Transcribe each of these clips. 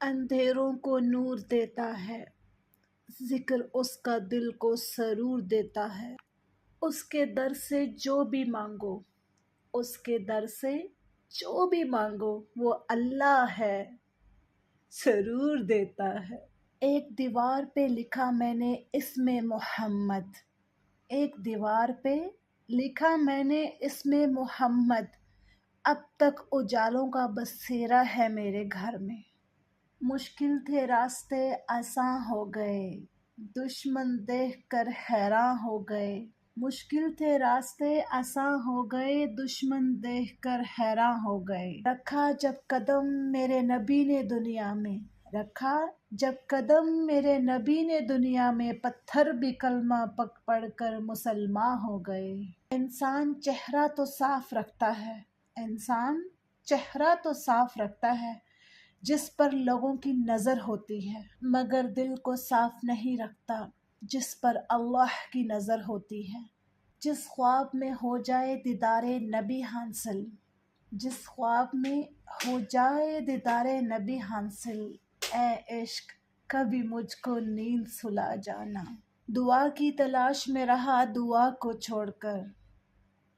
اندھیروں کو نور دیتا ہے، ذکر اس کا دل کو سرور دیتا ہے۔ اس کے در سے جو بھی مانگو، اس کے در سے جو بھی مانگو، وہ اللہ ہے، سرور دیتا ہے۔ ایک دیوار پہ لکھا میں نے اسم محمد، ایک دیوار پہ لکھا میں نے اسم محمد، اب تک اجالوں کا بسیرا ہے میرے گھر میں۔ مشکل تھے راستے آساں ہو گئے، دشمن دیکھ کر حیران ہو گئے۔ مشکل تھے راستے آساں ہو گئے، دشمن دیکھ کر حیران ہو گئے۔ رکھا جب قدم میرے نبی نے دنیا میں، رکھا جب قدم میرے نبی نے دنیا میں، پتھر بھی کلمہ پڑھ کر مسلمان ہو گئے۔ انسان چہرہ تو صاف رکھتا ہے، انسان چہرہ تو صاف رکھتا ہے جس پر لوگوں کی نظر ہوتی ہے، مگر دل کو صاف نہیں رکھتا جس پر اللہ کی نظر ہوتی ہے۔ جس خواب میں ہو جائے دیدار نبی حاصل، جس خواب میں ہو جائے دیدار نبی حاصل، اے عشق کبھی مجھ کو نیند سلا جانا۔ دعا کی تلاش میں رہا دعا کو چھوڑ کر،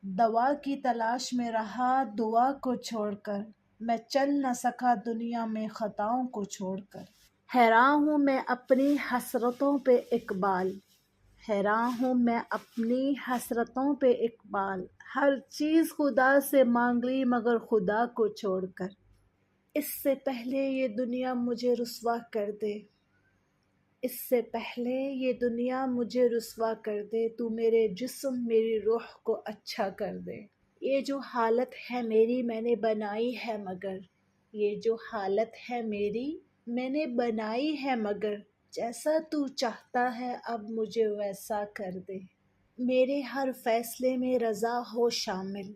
دوا کی تلاش میں رہا دعا کو چھوڑ کر، میں چل نہ سکا دنیا میں خطاؤں کو چھوڑ کر۔ حیران ہوں میں اپنی حسرتوں پہ اقبال، حیران ہوں میں اپنی حسرتوں پہ اقبال، ہر چیز خدا سے مانگ لی مگر خدا کو چھوڑ کر۔ اس سے پہلے یہ دنیا مجھے رسوا کر دے، اس سے پہلے یہ دنیا مجھے رسوا کر دے، تو میرے جسم میری روح کو اچھا کر دے۔ یہ جو حالت ہے میری میں نے بنائی ہے مگر، یہ جو حالت ہے میری میں نے بنائی ہے مگر، جیسا تو چاہتا ہے اب مجھے ویسا کر دے۔ میرے ہر فیصلے میں رضا ہو شامل،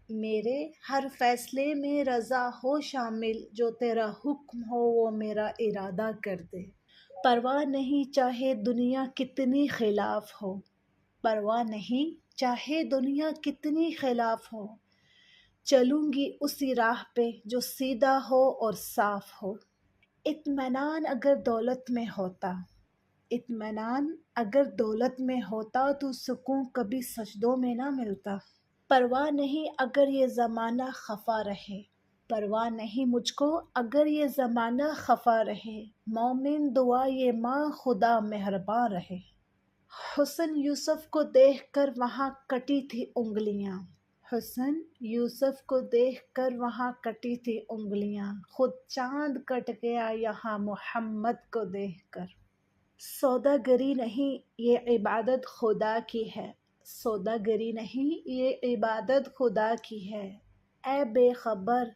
میرے ہر فیصلے میں رضا ہو شامل، جو تیرا حکم ہو وہ میرا ارادہ کر دے۔ پرواہ نہیں چاہے دنیا کتنی خلاف ہو، پرواہ نہیں چاہے دنیا کتنی خلاف ہو، چلوں گی اسی راہ پہ جو سیدھا ہو اور صاف ہو۔ اطمینان اگر دولت میں ہوتا، اطمینان اگر دولت میں ہوتا تو سکون کبھی سجدوں میں نہ ملتا۔ پرواہ نہیں اگر یہ زمانہ خفا رہے، پرواہ نہیں مجھ کو اگر یہ زمانہ خفا رہے، مومن دعا یہ ماں خدا مہرباں رہے۔ حسن یوسف کو دیکھ کر وہاں کٹی تھی انگلیاں، حسن یوسف کو دیکھ کر وہاں کٹی تھی انگلیاں، خود چاند کٹ گیا یہاں محمد کو دیکھ کر۔ سوداگری نہیں یہ عبادت خدا کی ہے، سوداگری نہیں یہ عبادت خدا کی ہے۔ اے بے خبر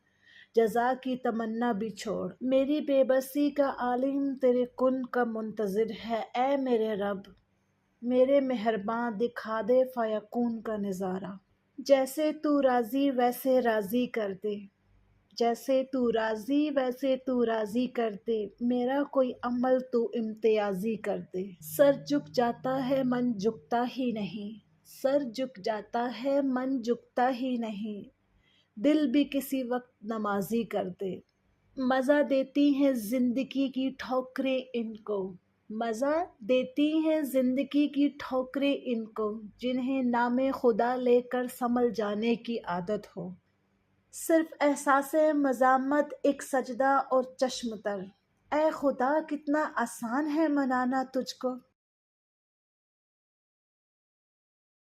جزا کی تمنا بھی چھوڑ، میری بے بسی کا عالم تیرے کن کا منتظر ہے۔ اے میرے رب میرے مہرباں دکھا دے فیکون کا نظارہ، جیسے تو راضی ویسے راضی کر دے، جیسے تو راضی ویسے تو راضی کر دے، میرا کوئی عمل تو امتیازی کر دے۔ سر جھک جاتا ہے من جھکتا ہی نہیں، سر جھک جاتا ہے من جھکتا ہی نہیں، دل بھی کسی وقت نمازی کر دے۔ مزہ دیتی ہیں زندگی کی ٹھوکریں ان کو، مزہ دیتی ہیں زندگی کی ٹھوکریں ان کو، جنہیں نام خدا لے کر سنبھل جانے کی عادت ہو۔ صرف احساس مزاحمت ایک سجدہ اور چشم تر، اے خدا کتنا آسان ہے منانا تجھ کو،